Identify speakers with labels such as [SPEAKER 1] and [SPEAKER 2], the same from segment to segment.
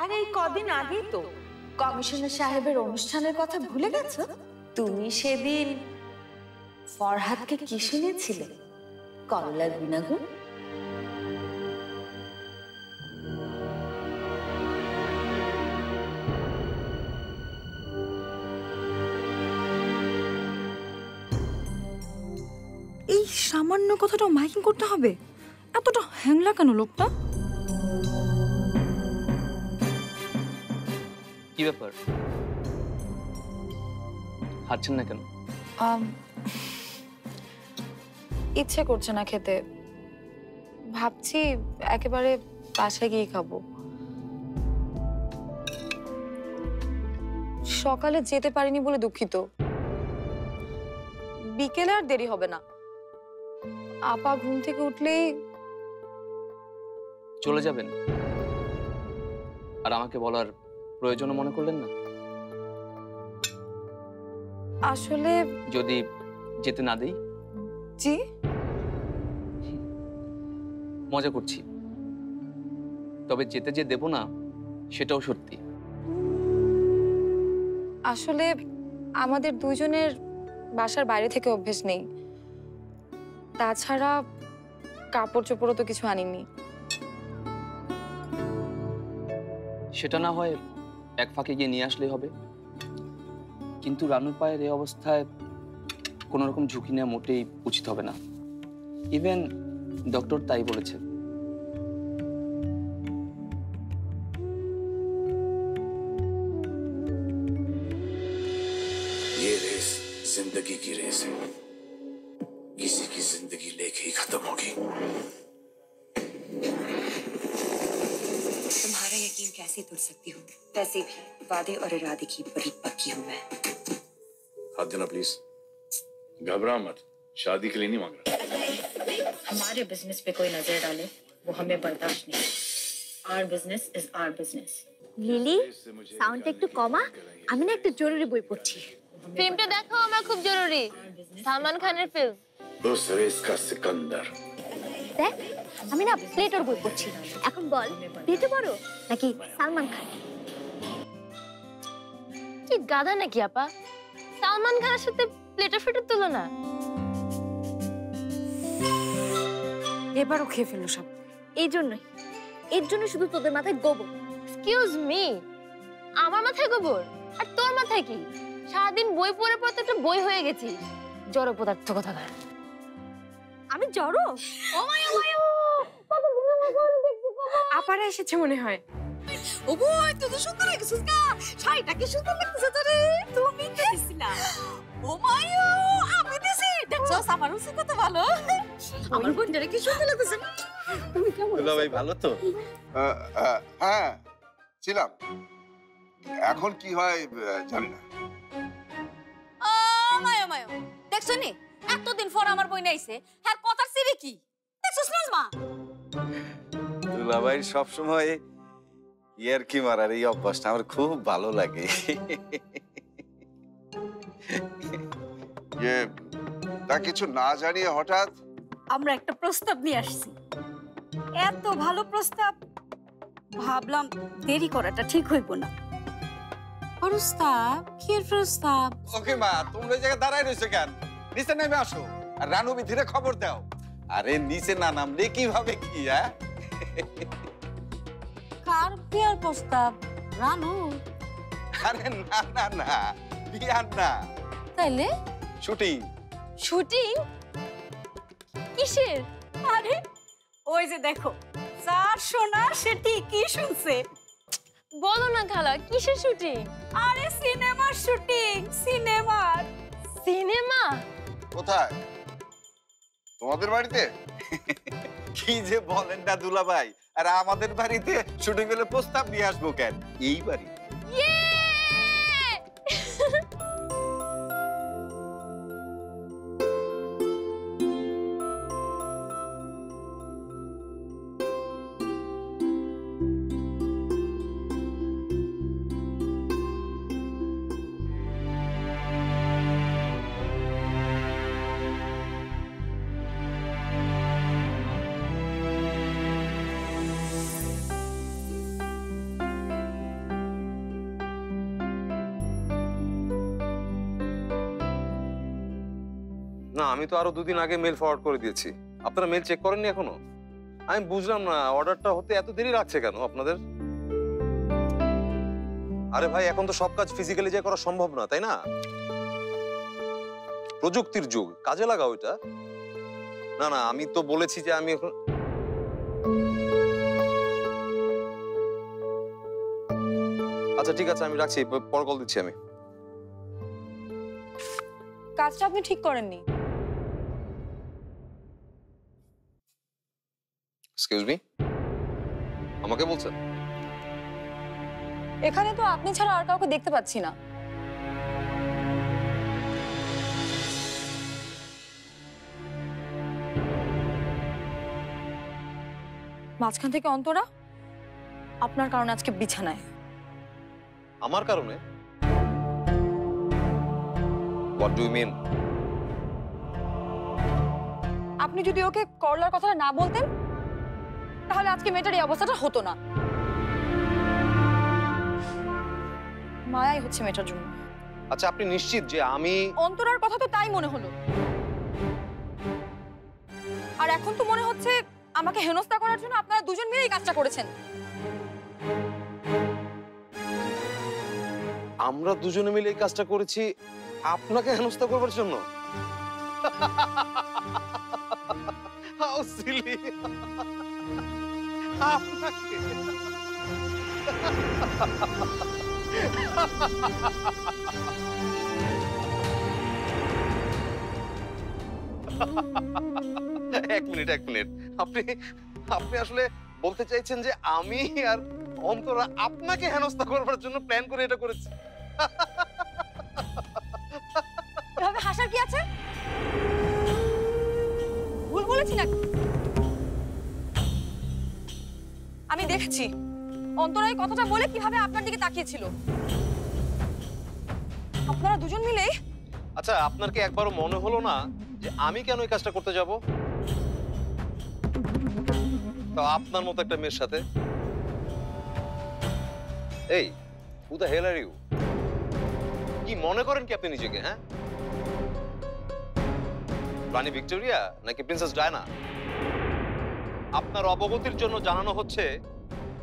[SPEAKER 1] আরে এই কদিন আগেই তো কমিশনার সাহেবের অনুষ্ঠানের কথা ভুলে গেছো? তুমি সেদিন ফরহাদকে কি শুনেছিলে? করলার গুনাগুন।
[SPEAKER 2] এই সামান্য কথাটা মাইকিং করতে হবে? এতটা হ্যাংলা কেন লোকটা?
[SPEAKER 3] কি ব্যাপার, খাচ্ছেন না কেন?
[SPEAKER 2] ইচ্ছে করছে না খেতে, ভাবছি একেবারে বাসায় গিয়ে খাবো। সকালে যেতে পারিনি বলে দুঃখিত, বিকেলে আর দেরি হবে না। আপা ঘুম থেকে উঠলেই
[SPEAKER 3] চলে যাবেন? আর আমাকে বলার প্রয়োজনও মনে করলেন না?
[SPEAKER 2] আসলে
[SPEAKER 3] যদি যেতে না দেই?
[SPEAKER 2] জি,
[SPEAKER 3] মজা করছি, তবে যেতে যে দেব না সেটাও সত্যি।
[SPEAKER 2] আসলে আমাদের দুইজনের বাসার বাইরে থেকে অভ্যেস নেই, তাছাড়া কাপড় চোপড়ও তো কিছু আনিনি।
[SPEAKER 3] সেটা না হয় এক ফাঁকে গিয়ে নিয়ে আসলেই হবে, কিন্তু রানুর পায়ের এই অবস্থায় কোনো রকম ঝুঁকি নেওয়া মোটেই উচিত হবে না। ইভেন ডক্টর তাই বলেছে।
[SPEAKER 4] ये रेस जिंदगी की रेस है, किसी की जिंदगी लेके ही खत्म होगी।
[SPEAKER 5] तुम्हारा यकीन कैसे तोड़ सकती हूँ? वैसे भी वादे और इरादे की बड़ी पक्की हूँ मैं।
[SPEAKER 4] हाथ देना प्लीज। घबरा मत, शादी के लिए नहीं मांग रहा।
[SPEAKER 5] हमारे बिजनेस पे कोई नजर डाले वो हमें बर्दाश्त नहीं। Our business is our business.
[SPEAKER 6] Lily, সাউন্ডটা একটু কমা, আমি না একটা জরুরি বই পড়ছি।
[SPEAKER 7] ফিল্মটা দেখো, আমার খুব জরুরি। সালমান খানের ফিল্ম।
[SPEAKER 4] उस रेस का सिकंदर।
[SPEAKER 6] দেখ, আমি না প্লেটোর বই পড়ছি। এখন বল, প্লেটো বড় নাকি সালমান খান?
[SPEAKER 7] কি গাধা নাকি আপা? সালমান খানের সাথে প্লেটো ফেটোর তুলনা?
[SPEAKER 2] এবারও খেয়ে ফেললো সব।
[SPEAKER 6] এর জন্য শুধু তোদের মাথায় গোবর।
[SPEAKER 7] এক্সকিউজ মি, আমার মাথায় গোবর আর তোর মাথায় কি? সারাদিন বই পড়ে পড়তে একটা বই হয়ে গেছিস। জড় পদার্থ কোথাকার।
[SPEAKER 6] আমি জড়ো?
[SPEAKER 2] আপারা এসেছে মনে হয়।
[SPEAKER 1] ও বই, তুই তো সুন্দর লাগছিস না? শাড়িটা কি সুন্দর লাগতেছে তোরে? তুমি তো দিছিলা। ও মায়ো, আমি দিছি। দেখছস আমার উচিত কত ভালো। আমার বোনটারে কি সুন্দর লাগতেছে। তুমি কেমন?
[SPEAKER 8] দুলা ভাই ভালো তো?
[SPEAKER 9] হ্যাঁ ছিলাম, এখন কি হয় জানি না।
[SPEAKER 1] মায়ো মায়ো, দেখছো নি? এতদিন পর আমার বই নাইছে, হ্যাঁ কথার সিরি কি? দেখছস নাজমা?
[SPEAKER 8] দুলা ভাই সবসময় ইয়ার কি মারার এই অভ্যাসটা আমার খুব ভালো লাগে।
[SPEAKER 9] তা কিছু না জানিয়ে হঠাৎ
[SPEAKER 1] আমরা একটা প্রস্তাব নিয়ে আসছি। এত ভালো প্রস্তাব, ভাবলাম দেরি করাটা ঠিক হইব না। প্রস্তাব? কি প্রস্তাব?
[SPEAKER 8] ওকে মা, তোমরা এই জায়গায় দাঁড়ায় রইছো কেন? নিচে নেমে আসো আর রানু বিধিরে খবর দাও। আরে নিচে না নামলে কিভাবে কি? হ্যাঁ,
[SPEAKER 1] কার বিয়ার প্রস্তাব? রানু?
[SPEAKER 8] আরে না না না, বিয়ার না,
[SPEAKER 1] তাইলে
[SPEAKER 8] শুটিং।
[SPEAKER 7] শুটিং? কিসের?
[SPEAKER 1] আরে ওই যে দেখো, যার শোনা সে ঠিকই শুনছে।
[SPEAKER 7] বলো না খালা, কিসের শুটিং?
[SPEAKER 1] আরে সিনেমার শুটিং, সিনেমার।
[SPEAKER 7] সিনেমা?
[SPEAKER 9] কোথায়? তোমাদের বাড়িতে?
[SPEAKER 8] কি যে বলেন না দুলা ভাই, আর আমাদের বাড়িতে শুটিং হলে প্রস্তাব নিয়ে আসবো কেন? এই বাড়ি
[SPEAKER 10] না, আমি তো আরো 2 দিন আগে মেল ফরওয়ার্ড করে দিয়েছি। আপনারা মেল চেক করেননি এখনো? আমি বুঝলাম না অর্ডারটা হতে এত দেরি লাগছে কেন আপনাদের? আরে ভাই, এখন তো সব কাজ ফিজিক্যালি যা করা সম্ভব না, তাই না? প্রযুক্তির যুগ, কাজে লাগাও এটা। না না, আমি তো বলেছি যে আমি এখন আচ্ছা ঠিক আছে, আমি রাখছি, পরে কল দিচ্ছি আমি।
[SPEAKER 2] কাজটা আপনি ঠিক করেননি।
[SPEAKER 10] এক্সকিউজ মি, আমাকে বলছেন?
[SPEAKER 2] এখানে তো আপনি ছাড়া আর কাউকে দেখতে পাচ্ছি না। মাঝখান থেকে অন্তরা আপনার কারণে আজকে বিছানায়।
[SPEAKER 10] আমার কারণে? What do you mean?
[SPEAKER 2] আপনি যদি ওকে করলার কথাটা না বলতেন তাহলে আজকে মেয়েটার এই অবস্থাটা হতো না। মায়াই হচ্ছে মেয়েটার জন্য।
[SPEAKER 10] আচ্ছা, আপনি নিশ্চিত যে আমি?
[SPEAKER 2] অন্তরার কথা তো তাই মনে হলো, আর এখন তো মনে হচ্ছে আমাকে হেনস্থা করার জন্য আপনারা দুজন মিলে এই কাজটা করেছেন।
[SPEAKER 10] আমরা দুজনে মিলে এই কাজটা করেছি আপনাকে হেনস্থা করবার জন্য? How silly! আপনাকে এক মিনিট, আপনি আসলে বলতে চাইছেন যে আমি আর অন্তরা আপনাকে হেনস্থা করবার জন্য প্ল্যান করে এটা করেছি?
[SPEAKER 2] এভাবে হাসার কি আছে? ভুল বলেছি নাকি? আমি দেখেছি অন্তরা এই কথাটা বলে কিভাবে আপনার দিকে তাকিয়েছিল। আপনারা দুজন মিলে।
[SPEAKER 10] আচ্ছা, আপনার কি একবারও মনে হলো না যে আমি কেন এই কাজটা করতে যাব? তো আপনার মতো একটা মেয়ের সাথে? এই, who the hell are you? কি মনে করেন কি আপনি নিজেকে? হ্যাঁ, রানী ভিক্টোরিয়া নাকি প্রিন্সেস ডায়না? আপনার অবগতির জন্য জানানো হচ্ছে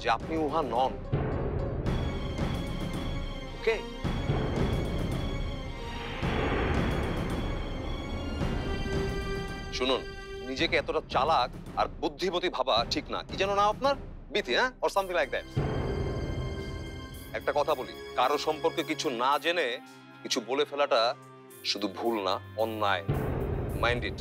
[SPEAKER 10] যে আপনি উহা নন। ওকে? শুনুন, নিজেকে এতটা চালাক আর বুদ্ধিমতী ভাবা ঠিক না। কি যেন না আপনার? বিথি, হ্যাঁ, অর সামথিং লাইক দ্যাট। একটা কথা বলি, কারো সম্পর্কে কিছু না জেনে কিছু বলে ফেলাটা শুধু ভুল না, অন্যায়। Mind it.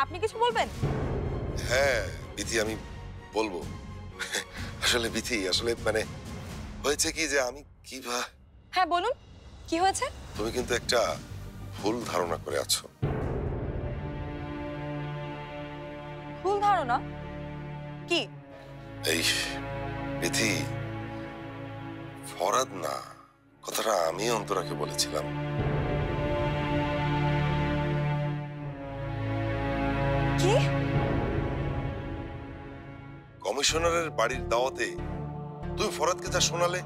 [SPEAKER 2] আপনি কিছু বলবেন?
[SPEAKER 11] হ্যাঁ বিথি, আমি বলবো। আসলে বিথি, আসলে মানে হয়েছে কি যে আমি
[SPEAKER 2] হ্যাঁ বলুন, কি হয়েছে?
[SPEAKER 11] তুমি কিন্তু একটা ভুল ধারণা করে আছো।
[SPEAKER 2] ভুল ধারণা? কি?
[SPEAKER 11] এই বিথি, ফরাদ না, কথাটা আমি অন্তরাকে বলেছিলাম।
[SPEAKER 2] কি?
[SPEAKER 11] কমিশনারের বাড়ির দাওয়াতে তুমি ফরাদকে যা শোনালে,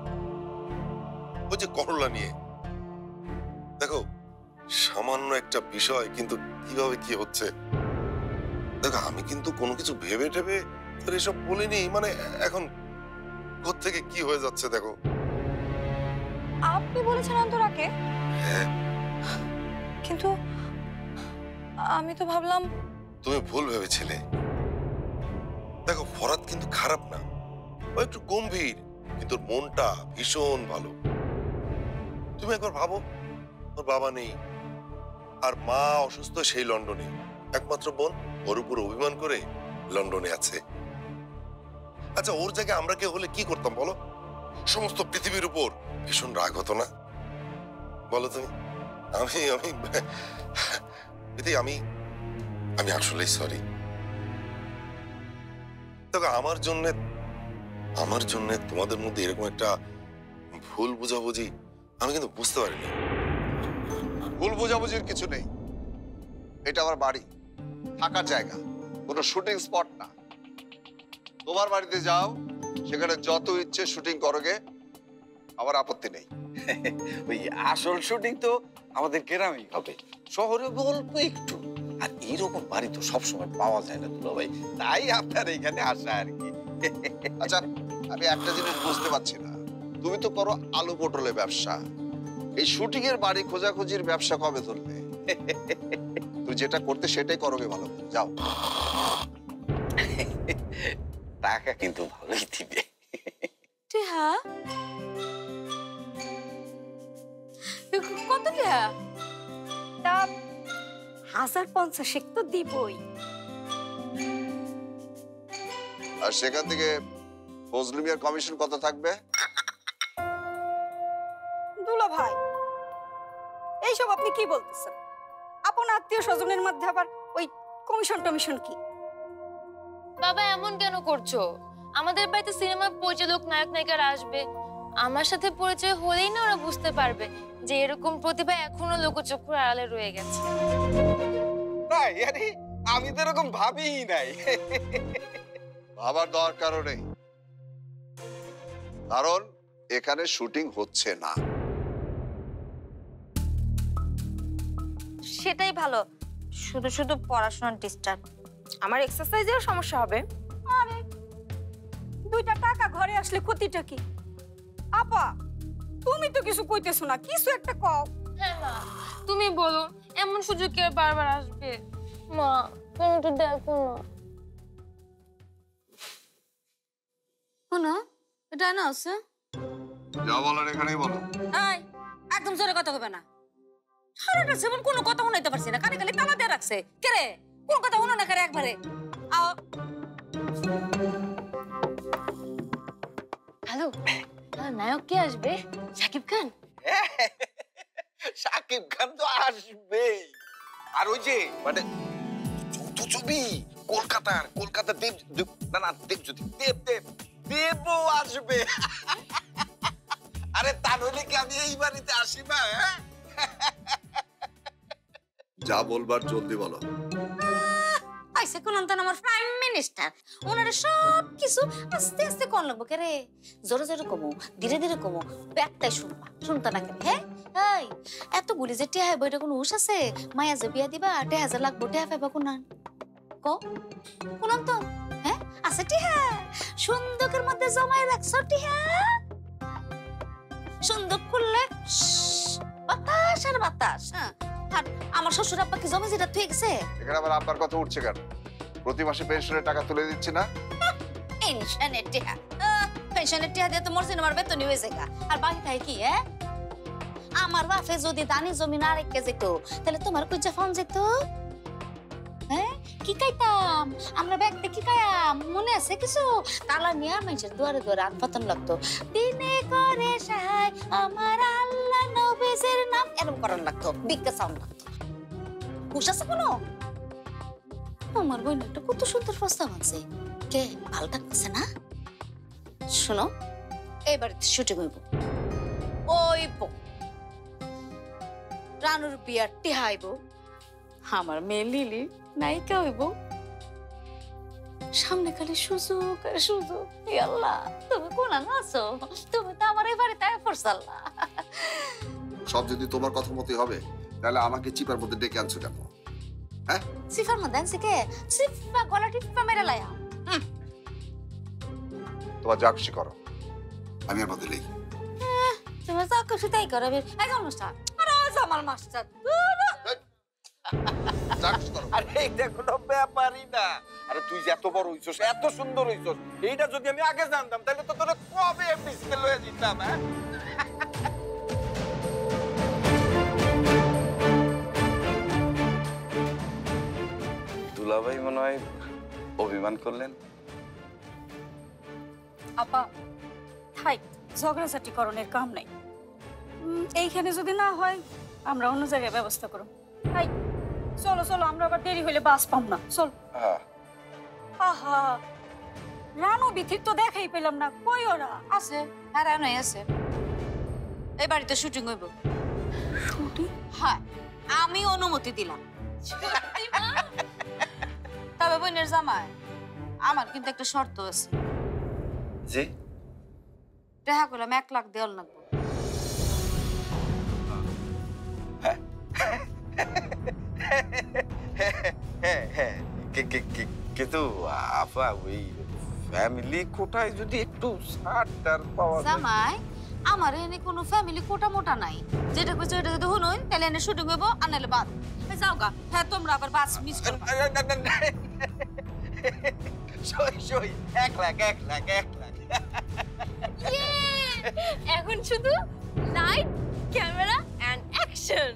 [SPEAKER 11] ওই যে করলা নিয়ে, দেখো সামান্য একটা বিষয়, কিন্তু কিভাবে কি হচ্ছে। দেখো, আমি কিন্তু কোনো কিছু ভেবে টেবে তোর এসব বলিনি। মানে এখন কোত্থেকে কি হয়ে যাচ্ছে দেখো।
[SPEAKER 2] আপনি বলেছেন অন্তরাকে?
[SPEAKER 11] হ্যাঁ,
[SPEAKER 2] কিন্তু আমি তো ভাবলাম।
[SPEAKER 11] তুমি ভুল ভেবেছিলে। দেখো, ফরাদ কিন্তু খারাপ না, ও একটু গম্ভীর, কিন্তু ওর মনটা ভীষণ ভালো। তুমি একবার ভাবো, ওর বাবা নেই, আর মা অসুস্থ, সেই লন্ডনে। একমাত্র বোন ওর উপর অভিমান করে লন্ডনে আছে। আচ্ছা, ওর জায়গায় আমরা কেউ হলে কি করতাম বলো? সমস্ত পৃথিবীর উপর ভীষণ রাগ হতো না? বলো তুমি। আমি আমি আমি আমি আসলেই সরি। দেখো, আমার জন্য তোমাদের মধ্যে এরকম একটা ভুল বোঝাবুঝি আমি কিন্তু বুঝতে পারিনি।
[SPEAKER 8] ভুল বোঝাবুঝির কিছু নেই। এটা আমার বাড়ি, থাকার জায়গা, কোনো শুটিং স্পট না।
[SPEAKER 9] তোমার বাড়িতে যাও, সেখানে যত ইচ্ছে শুটিং করোগে, আমার আপত্তি নেই।
[SPEAKER 8] ওই আসল শুটিং তো আমাদের গ্রামেই হবে, শহরে গল্প একটু। আর এরকম বাড়ি তো সবসময় পাওয়া যায় না দুলা ভাই, তাই আপনার এখানে আসা আর কি।
[SPEAKER 9] আচ্ছা, আমি একটা জিনিস বুঝতে পারছি না, তুমি তো করো আলু পটলের ব্যবসা, এই শুটিং এর বাড়ি খোঁজাখুঁজির ব্যবসা কবে ধরবে? তুমি যেটা করতে সেটাই করোগে ভালো করে, যাও।
[SPEAKER 8] টাকা কিন্তু ভালোই দিবে।
[SPEAKER 1] টিহা কত টিহা?
[SPEAKER 2] তা
[SPEAKER 1] 1050 তো দিবই।
[SPEAKER 9] আর সেখান থেকে ফজলু মিয়ার কমিশন কত থাকবে?
[SPEAKER 2] দুলা ভাই, এইসব আপনি কি বলতেছেন? আপন আত্মীয় স্বজনের মধ্যে আবার ওই কমিশন টমিশন কি?
[SPEAKER 7] বাবা এমন কেন করছো? আমাদের বাড়িতে সিনেমার পরিচালক নায়ক নায়িকারা আসবে, আমার সাথে পরিচয় হলেই না ওরা বুঝতে পারবে যে এরকম প্রতিভা এখনো লোকচক্ষুর আড়ালে রয়ে গেছে।
[SPEAKER 8] নাই, আরে আমি তো এরকম ভাবিই নাই।
[SPEAKER 9] ভাবার দরকারও নেই, কারণ এখানে শুটিং হচ্ছে না।
[SPEAKER 1] সেটাই ভালো, শুধু শুধু পড়াশোনার ডিস্টার্ব। আমার এক্সারসাইজেরও সমস্যা হবে।
[SPEAKER 2] আরে 2টা টাকা ঘরে আসলে ক্ষতিটা কি? আপা, তুমি তো কিছু কইতেছো না, কিছু একটা কও।
[SPEAKER 7] হ্যাঁ মা, তুমি বলো, এমন সুযোগ কি আর বারবার আসবে? মা তুমি তো দেখো না।
[SPEAKER 1] শোনো, এটা না আছে।
[SPEAKER 9] যা বলার এখানেই বলো।
[SPEAKER 1] এই, একদম জোরে কথা কইবে না। সারাটা জীবন কোনো কথা শুনাইতে পারছি না, কানে খালি তালা দিয়ে রাখছে। কে রে, কোন কথা শুনো না করে একবারে। আও।
[SPEAKER 7] হ্যালো, নায়ক কে আসবে? শাকিব খান?
[SPEAKER 8] শাকিব খান তো আসবেই। আর ওই যে মানে যৌথ ছবি কলকাতার দেব না দেবজ্যোতি দেবও আসবে। আরে তা নইলে কি আমি এই বাড়িতে আসি না?
[SPEAKER 9] যা বলবার জলদি বলো।
[SPEAKER 1] আইসে কোন আমার প্রাইম মিনিস্টার, ওনারে সব কিছু আস্তে আস্তে কোন লাগবো। কে রে, জোরে জোরে কমো, ধীরে ধীরে কমো, ব্যাগটাই শুনতা না কেন? হ্যাঁ, এই এতগুলি যে টেহা বইটা কোনো হুশ আছে? মায়া যে বিয়া দিবা 1000 লাগবো, টেহা পাইবা কোনান? কোনান তো? হ্যাঁ আছে টেহা, সুন্দকের মধ্যে জমায় রাখছো টেহা। সুন্দক খুললে বাতাস আর বাতাস। হ্যাঁ, আর আমার শ্বশুর আব্বা কি জমে যেটা থুয়ে গেছে?
[SPEAKER 9] এখানে আবার আব্বার কথা উঠছে কেন? প্রতি মাসে পেনশনের টাকা তুলে দিচ্ছি না?
[SPEAKER 1] পেনশনের টেহা, পেনশনের টেহা দিয়ে তো মোর সিনেমার বেতনই হয়েছে গা। আর বাকি থাকে কি? হ্যাঁ, আমার বাপে যদি দানি জমি না রেখে যেত, তাহলে তোমার কুইজা ফোন যেত। হ্যাঁ, কি খাইতাম আমরা, ব্যাগতে কি খাইতাম মনে আছে কিছু? তালা নিয়ে মানুষের দুয়ারে দুয়ারে আত্মপতন লাগতো। দিনে করে সাহায় আমার আল্লাহ নবীজির নাম, এরকম করার লাগতো, বিজ্ঞা সাউন্ড লাগতো। হুশ আছে কোনো? আমার বোন একটা কত সুন্দর প্রস্তাব আছে। কে ভালো থাকতেছে না? শোনো, এবার শুটিং হইব, রানুর বিয়ার টিহাইব, আমার মেয়ে লিলি নায়িকা হইব। সামনে খালি সুযোগ আর সুযোগ। আল্লাহ, তুমি কোন আছো? তুমি তো আমার এবারে তাই পড়ছাল্লা।
[SPEAKER 9] সব যদি তোমার কথা মতোই হবে, তাহলে আমাকে চিপার মধ্যে ডেকে আনছো কেন? হ্যাঁ,
[SPEAKER 1] সিফার মধ্যে আনছে কে? সিফা গলা টিপা মেরে লায়া।
[SPEAKER 9] তোমার যা খুশি করো, আমি আর বদলেই।
[SPEAKER 1] তুমি যা খুশি তাই করো। একজন মাস্টার, আরে জামাল মাস্টার,
[SPEAKER 8] আরে এইটা কোনো ব্যাপারই না। আরে তুই যে এত বড় হইছস, এত সুন্দর হইছস, এইটা যদি আমি আগে জানতাম তাহলে তো তোরা কবে এমবিসিতে লয়ে যেতাম। হ্যাঁ, দুলাভাই মনে হয় অভিমান করলেন।
[SPEAKER 2] আপা, থাই ঝগড়াঝাটি করণের কাম নাই। এইখানে যদি না হয়, আমরা অন্য জায়গায় ব্যবস্থা করব। তাই চলো চলো, আমরা আবার দেরি হইলে বাস পাম না। চল। আহা, রানু বিথির তো দেখাই পেলাম না, কই ওরা?
[SPEAKER 1] আছে, হ্যাঁ রানুই আছে। এই বাড়িতে শুটিং হইব।
[SPEAKER 2] শুটিং?
[SPEAKER 1] হ্যাঁ, আমি অনুমতি দিলাম। তবে বোনের জামাই আমার কিন্তু একটা শর্ত আছে।
[SPEAKER 8] জি
[SPEAKER 1] দেখা করলাম 1 লাখ দেওয়ার লাগবে।
[SPEAKER 8] হ্যাঁ কিন্তু আপা ওই ফ্যামিলি কোটায় যদি একটু ছাড় পাওয়া যায়।
[SPEAKER 1] জামাই আমার এনে কোনো ফ্যামিলি কোটা মোটা নাই, যেটা কইছো এটা যদি শুনুন তাহলে এনে শুটিং হইব আর নাহলে বাদ। যাও গা। হ্যাঁ তোমরা আবার বাস মিস করো।
[SPEAKER 8] সই 1 লাখ।
[SPEAKER 7] এখন শুধু লাইট, ক্যামেরা এন্ড অ্যাকশন।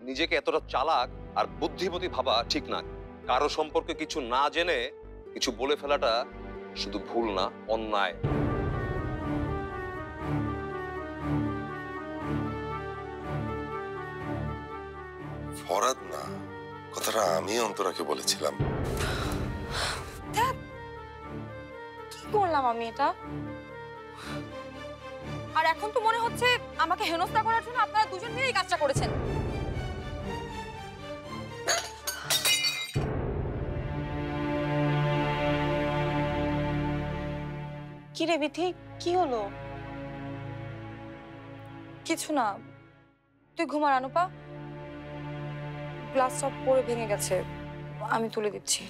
[SPEAKER 10] নিজেকে এতটা চালাক আর বুদ্ধিমতী ভাবা ঠিক না। কারো সম্পর্কে কিছু না জেনে কিছু বলে ফেলাটা শুধু ভুল না, অন্যায়।
[SPEAKER 11] ফরাদ না, কথাটা আমি অন্তরাকে বলেছিলাম।
[SPEAKER 2] কি করলাম আমি এটা? আর এখন তো মনে হচ্ছে আমাকে হেনস্থা করার জন্য আপনারা দুজন মিলে এই কাজটা করেছেন। কি রে বিথি, কি হলো? কিছু না, তুই ঘুমা রানুপা। গ্লাস সব পড়ে ভেঙে গেছে, আমি তুলে দিচ্ছি।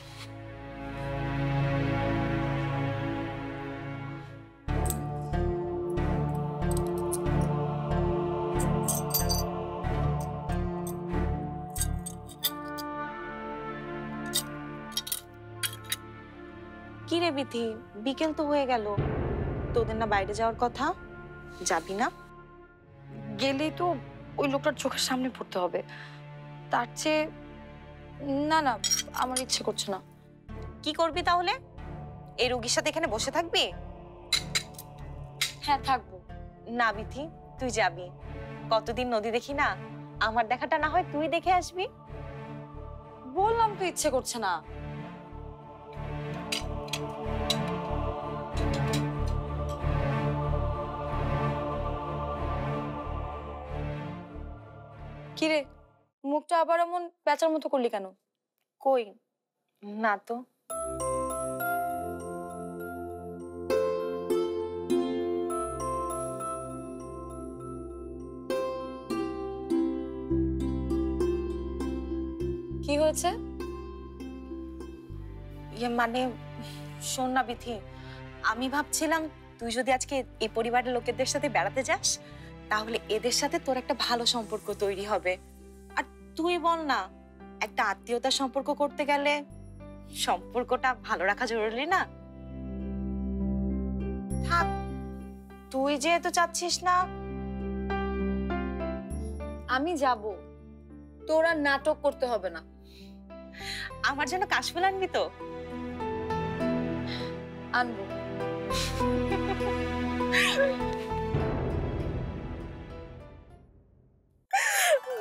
[SPEAKER 2] কি রে বিথি, বিকেল তো হয়ে গেল, তোদের না বাইরে যাওয়ার কথা? যাবি না? গেলেই তো ওই লোকটার চোখের সামনে পড়তে হবে, তার চেয়ে না না, আমার ইচ্ছে করছে না। কি করবি তাহলে? এই রোগীর সাথে এখানে বসে থাকবি? হ্যাঁ থাকবো। না বিথি, তুই যাবি। কতদিন নদী দেখি না, আমার দেখাটা না হয় তুই দেখে আসবি। বললাম তো ইচ্ছে করছে না। কিরে, মুখটা আবার এমন পেঁচার মতো করলি কেন? কই না তো। কি হয়েছে? মানে শোন না বিথি, আমি ভাবছিলাম তুই যদি আজকে এই পরিবারের লোকেদের সাথে বেড়াতে যাস তাহলে এদের সাথে তোর একটা ভালো সম্পর্ক তৈরি হবে। আর তুই বল না, একটা আত্মীয়তার সম্পর্ক করতে গেলে সম্পর্কটা ভালো রাখা জরুরি না? থাক, তুই যেহেতু চাচ্ছিস না। আমি যাব, তোর আর নাটক করতে হবে না। আমার জন্য কাশফুল আনবি তো? আনবো।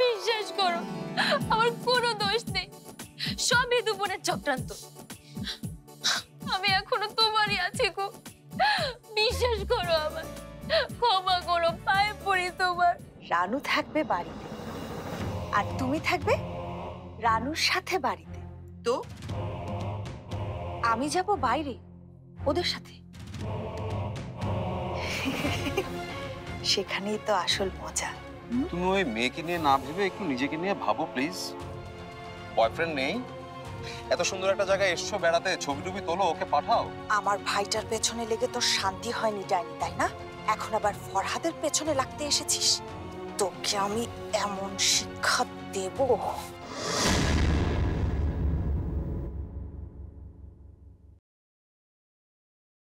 [SPEAKER 7] বিশ্বাস করো, আমার কোনো দোষ নেই, সবই দুপুরের চক্রান্ত। আমি এখনো তোমারই আছি গো, বিশ্বাস করো আমার, ক্ষমা করো, পায়ে পড়ি তোমার।
[SPEAKER 2] রানু থাকবে বাড়িতে আর তুমি থাকবে রানুর সাথে বাড়িতে, তো আমি যাব বাইরে ওদের সাথে। সেখানেই তো আসল মজা।
[SPEAKER 10] তুমি ওই মেয়েকে নিয়ে না ভেবে একটু নিজেকে নিয়ে ভাবো প্লিজ। বয়ফ্রেন্ড নেই, এত সুন্দর একটা জায়গায় এসছো বেড়াতে, ছবি টবি তোলো, ওকে পাঠাও।
[SPEAKER 2] আমার ভাইটার পেছনে লেগে তোর শান্তি হয়নি ডাইনি, তাই না? এখন আবার ফরহাদের পেছনে লাগতে এসেছিস। তোকে আমি এমন শিক্ষা দেব।